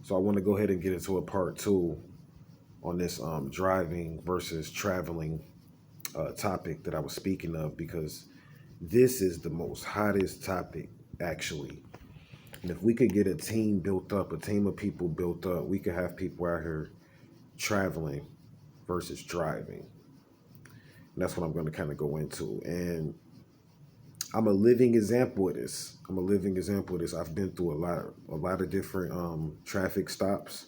So I want to go ahead and get into a part two on this driving versus traveling topic that I was speaking of because this is the most hottest topic actually. And if we could get a team built up, a team of people built up, we could have people out here traveling versus driving. And that's what I'm going to kind of go into. And I'm a living example of this. I'm a living example of this. I've been through a lot of different traffic stops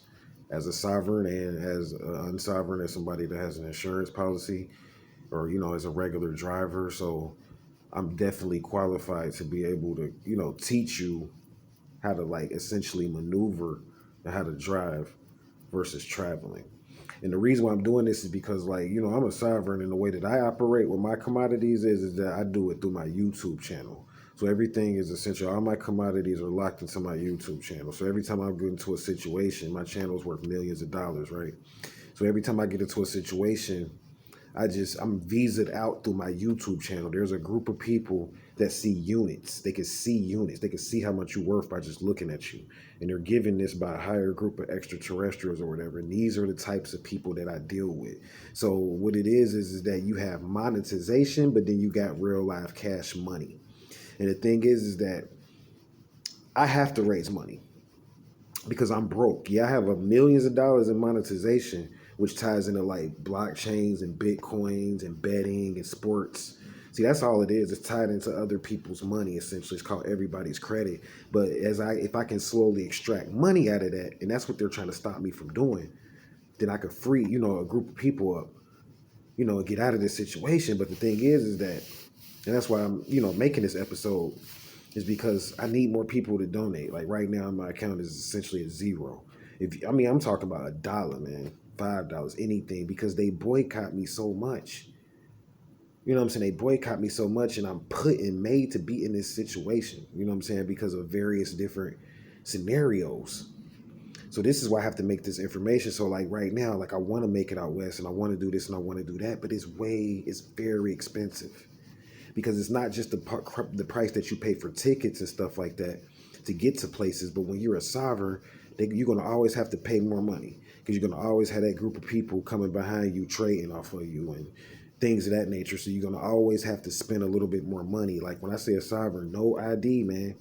as a sovereign and as an unsovereign, as somebody that has an insurance policy, or as a regular driver. So I'm definitely qualified to be able to teach you how to like essentially maneuver and how to drive versus traveling. And the reason why I'm doing this is because, like, I'm a sovereign, and the way that I operate with my commodities is that I do it through my YouTube channel. So everything is essential. All my commodities are locked into my YouTube channel. So every time I get into a situation, my channel is worth millions of dollars, right? So every time I get into a situation, I'm visaed out through my YouTube channel. There's a group of people that see units. They can see units. They can see how much you're worth by just looking at you. And they're given this by a higher group of extraterrestrials or whatever. And these are the types of people that I deal with. So what it is that you have monetization, but then you got real life cash money. And the thing is that I have to raise money because I'm broke. Yeah, I have millions of dollars in monetization, which ties into like blockchains and bitcoins and betting and sports. See, that's all it is. It's tied into other people's money. Essentially, it's called everybody's credit. But if I can slowly extract money out of that, and that's what they're trying to stop me from doing, then I could free a group of people up, and get out of this situation. But the thing is that, and that's why I'm making this episode, is because I need more people to donate. Like right now, my account is essentially at zero. I'm talking about $1, man, $5, anything, because they boycott me so much. You know what I'm saying? They boycott me so much, and I'm made to be in this situation. You know what I'm saying? Because of various different scenarios. So this is why I have to make this information. So like right now, like I want to make it out west, and I want to do this and I want to do that, but it's very expensive. Because it's not just the price that you pay for tickets and stuff like that to get to places, but when you're a sovereign, you're going to always have to pay more money because you're going to always have that group of people coming behind you trading off of you and things of that nature. So you're going to always have to spend a little bit more money. Like when I say a sovereign, no ID, man.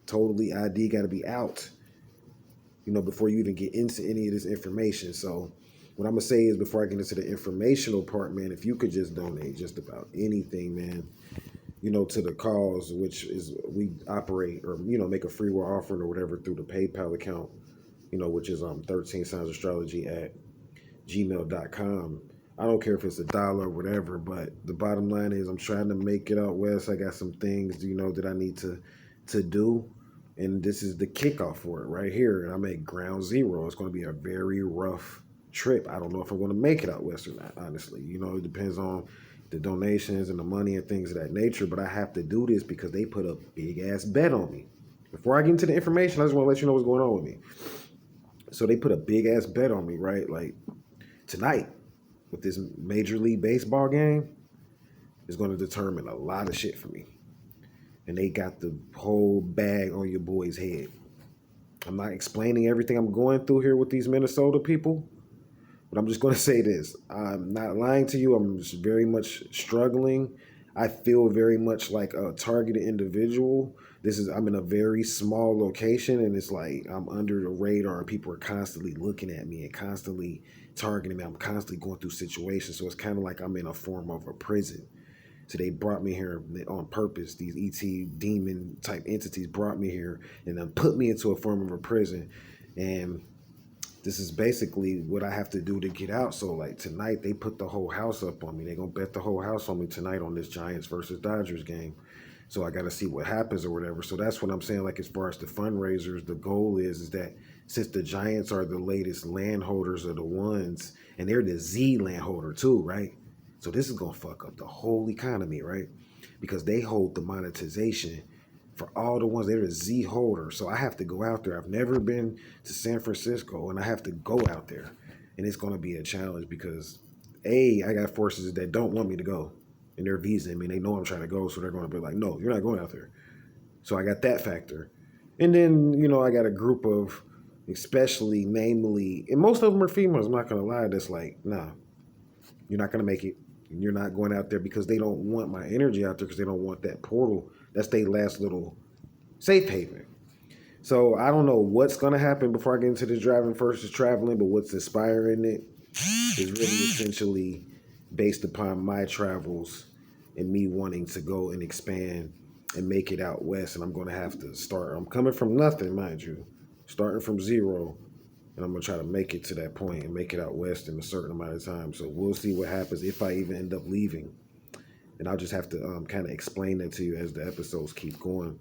Totally ID got to be out, before you even get into any of this information. So what I'm going to say is, before I get into the informational part, man, if you could just donate just about anything, man, to the cause, which is we operate or, make a free will offering or whatever through the PayPal account, which is 13 Signs Astrology at gmail.com. I don't care if it's $1 or whatever, but the bottom line is I'm trying to make it out west. I got some things, that I need to do. And this is the kickoff for it right here. And I'm at ground zero. It's going to be a very rough trip. I don't know if I'm going to make it out west or not, honestly. It depends on the donations and the money and things of that nature. But I have to do this because they put a big ass bet on me. Before I get into the information, I just want to let you know what's going on with me. So they put a big ass bet on me, right? Like tonight with this Major League Baseball game is going to determine a lot of shit for me. And they got the whole bag on your boy's head. I'm not explaining everything I'm going through here with these Minnesota people, but I'm just going to say this. I'm not lying to you. I'm just very much struggling. I feel very much like a targeted individual. I'm in a very small location, and it's like I'm under the radar, and people are constantly looking at me and constantly targeting me. I'm constantly going through situations. So it's kind of like I'm in a form of a prison. So they brought me here on purpose. These ET demon type entities brought me here and then put me into a form of a prison. And this is basically what I have to do to get out. So like tonight, they put the whole house up on me. They're going to bet the whole house on me tonight on this Giants versus Dodgers game. So I got to see what happens or whatever. So that's what I'm saying. Like as far as the fundraisers, the goal is that since the Giants are the latest landholders of the ones, and they're the Z landholder too, right? So this is going to fuck up the whole economy, right? Because they hold the monetization for all the ones. They're the Z holder. So I have to go out there. I've never been to San Francisco, and I have to go out there. And it's going to be a challenge because, I got forces that don't want me to go. And they're vising me. They know I'm trying to go, so they're going to be like, no, you're not going out there. So I got that factor. And then, I got a group of, especially, namely, and most of them are females. I'm not gonna lie. That's like, nah, you're not gonna make it. You're not going out there because they don't want my energy out there because they don't want that portal. That's their last little safe haven. So I don't know what's gonna happen before I get into the driving versus traveling, but what's inspiring it is really essentially based upon my travels and me wanting to go and expand and make it out west. And I'm gonna have to start. I'm coming from nothing, mind you, starting from zero, and I'm gonna try to make it to that point and make it out west in a certain amount of time. So we'll see what happens if I even end up leaving, and I'll just have to kind of explain that to you as the episodes keep going.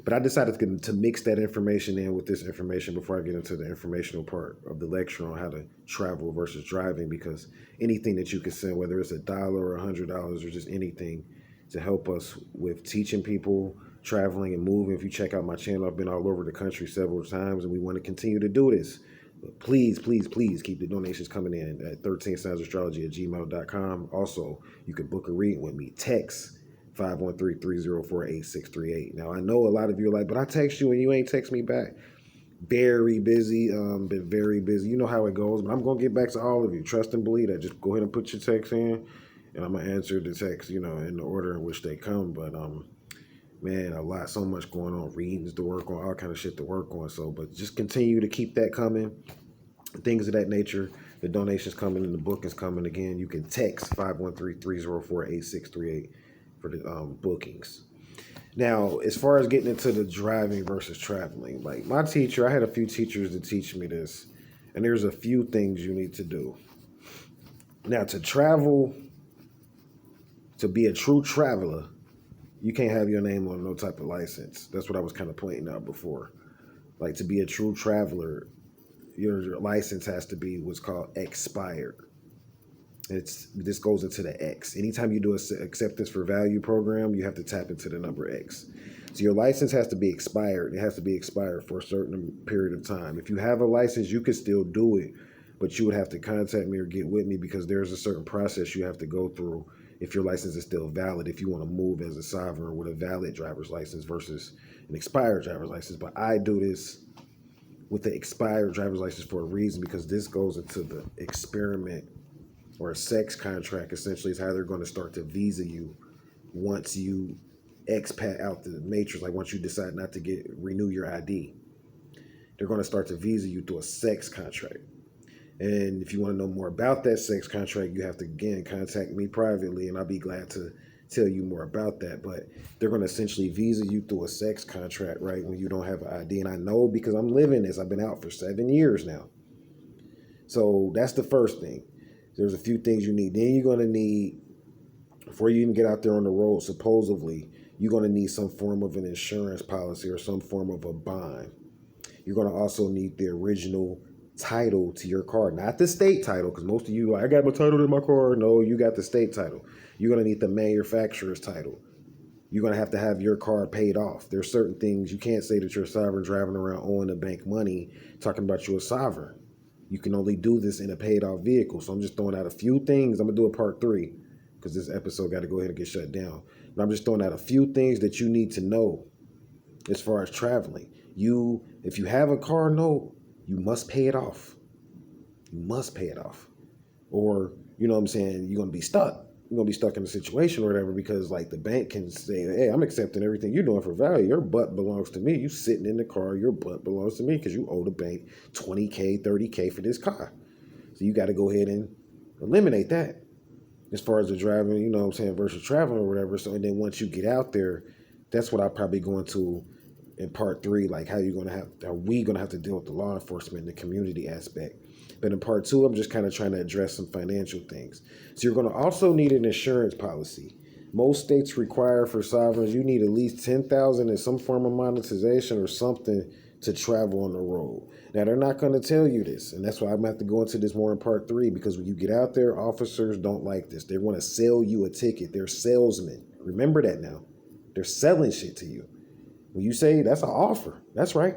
But I decided to mix that information in with this information before I get into the informational part of the lecture on how to travel versus driving, because anything that you can send, whether it's $1 or $100 or just anything to help us with teaching people traveling and moving. If you check out my channel, I've been all over the country several times and we want to continue to do this. But please, please, please keep the donations coming in at 13soundsastrology@gmail.com. Also, you can book a reading with me. Text 513-304-8638. Now, I know a lot of you are like, but I text you and you ain't text me back. Very busy, been very busy. You know how it goes, but I'm going to get back to all of you. Trust and believe that. Just go ahead and put your text in, and I'm going to answer the text, in the order in which they come. But, man, so much going on. Readings to work on, all kind of shit to work on. So, but just continue to keep that coming. Things of that nature. The donations coming and the bookings coming. Again, you can text 513-304-8638 for the bookings. Now, as far as getting into the driving versus traveling, like my teacher, I had a few teachers to teach me this, and there's a few things you need to do. Now, to travel, to be a true traveler, you can't have your name on no type of license. That's what I was kind of pointing out before. Like, to be a true traveler, your license has to be what's called expired. This goes into the X. Anytime you do a acceptance for value program, you have to tap into the number X. So your license has to be expired. It has to be expired for a certain period of time. If you have a license, you can still do it, but you would have to contact me or get with me because there's a certain process you have to go through if your license is still valid, if you want to move as a sovereign with a valid driver's license versus an expired driver's license. But I do this with the expired driver's license for a reason, because this goes into the experiment or a sex contract. Essentially is how they're going to start to visa you once you expat out the matrix. Like once you decide not to renew your ID, they're going to start to visa you through a sex contract. And if you want to know more about that sex contract, you have to, again, contact me privately, and I'll be glad to tell you more about that. But they're going to essentially visa you through a sex contract, right, when you don't have an ID. And I know because I'm living this. I've been out for 7 years now. So that's the first thing. There's a few things you need. Then you're going to need, before you even get out there on the road, supposedly, you're going to need some form of an insurance policy or some form of a bond. You're going to also need the original title to your car, not the state title, because most of you like, I got my title in my car. No, you got the state title. You're going to need the manufacturer's title. You're going to have your car paid off. There's certain things you can't say that you're a sovereign driving around owing the bank money, talking about you're a sovereign. You can only do this in a paid off vehicle. So I'm just throwing out a few things. I'm going to do a part 3 because this episode got to go ahead and get shut down. But I'm just throwing out a few things that you need to know as far as traveling. If you have a car note, you must pay it off. You must pay it off. Or, you know what I'm saying, you're going to be stuck. You're going to be stuck in a situation or whatever, because like the bank can say, hey, I'm accepting everything you're doing for value. Your butt belongs to me. You sitting in the car, your butt belongs to me because you owe the bank $20K, $30K for this car. So you got to go ahead and eliminate that as far as the driving, you know what I'm saying, versus traveling or whatever. So, and then once you get out there, that's what I'll probably go into in part 3, like are we going to have to deal with the law enforcement and the community aspect. But in part 2, I'm just kind of trying to address some financial things. So you're going to also need an insurance policy. Most states require for sovereigns, you need at least $10,000 in some form of monetization or something to travel on the road. Now, they're not going to tell you this, and that's why I'm going to have to go into this more in part 3, because when you get out there, officers don't like this. They want to sell you a ticket. They're salesmen. Remember that now. They're selling shit to you. When you say that's an offer, that's right.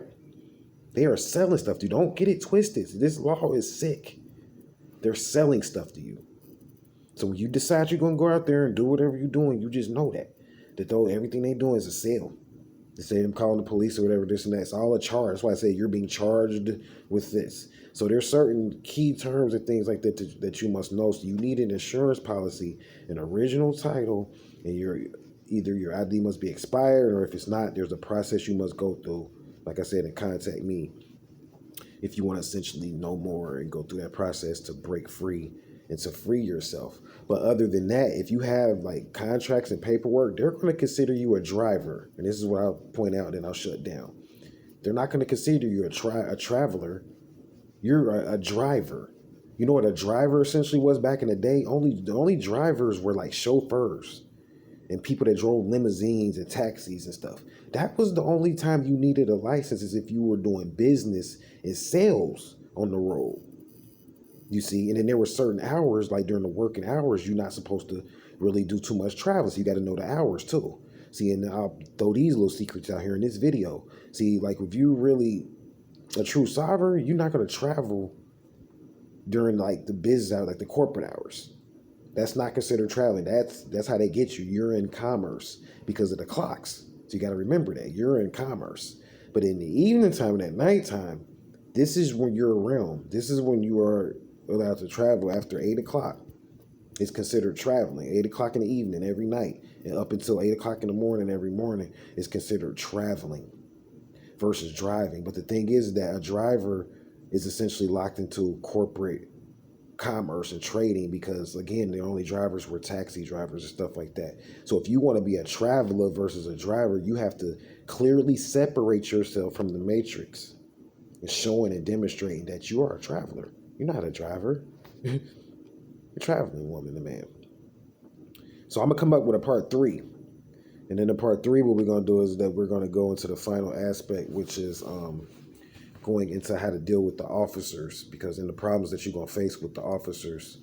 They are selling stuff to you. Don't get it twisted. This law is sick. They're selling stuff to you. So when you decide you're going to go out there and do whatever you're doing, you just know that though everything they're doing is a sale. Instead of calling the police or whatever, this and that. It's all a charge. That's why I say you're being charged with this. So there's certain key terms and things like that that you must know. So you need an insurance policy, an original title, and either your ID must be expired, or if it's not, there's a process you must go through. Like I said, and contact me if you want to essentially know more and go through that process to break free and to free yourself. But other than that, if you have like contracts and paperwork, they're going to consider you a driver. And this is what I'll point out and I'll shut down. They're not going to consider you a traveler. You're a driver. You know what a driver essentially was back in the day? The only drivers were like chauffeurs and people that drove limousines and taxis and stuff. That was the only time you needed a license, is if you were doing business and sales on the road. You see, and then there were certain hours, like during the working hours, you're not supposed to really do too much travel. So you got to know the hours too. See, and I'll throw these little secrets out here in this video. See, like if you really a true sovereign, you're not going to travel during like the business hours, like the corporate hours. That's not considered traveling. That's how they get you. You're in commerce because of the clocks. So you got to remember that you're in commerce. But in the evening time and at nighttime, this is when you're around. This is when you are allowed to travel after 8 o'clock. It's considered traveling. 8 o'clock in the evening every night and up until 8 o'clock in the morning every morning is considered traveling versus driving. But the thing is that a driver is essentially locked into corporate commerce and trading because, again, the only drivers were taxi drivers and stuff like that. So if you want to be a traveler versus a driver, you have to clearly separate yourself from the matrix and showing and demonstrating that you are a traveler. You're not a driver. You're a traveling woman, the man. So I'm going to come up with a part 3. And then the part 3, what we're going to do is that we're going to go into the final aspect, which is going into how to deal with the officers, because in the problems that you're going to face with the officers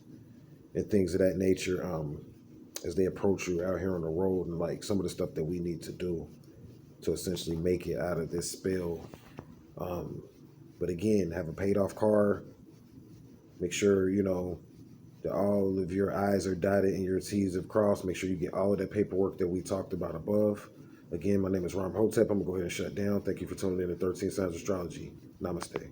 and things of that nature as they approach you out here on the road, and like some of the stuff that we need to do to essentially make it out of this spell. But again, have a paid off car. Make sure, that all of your I's are dotted and your T's are crossed. Make sure you get all of that paperwork that we talked about above. Again, my name is Ram Hotep. I'm going to go ahead and shut down. Thank you for tuning in to 13 Signs Astrology. Namaste.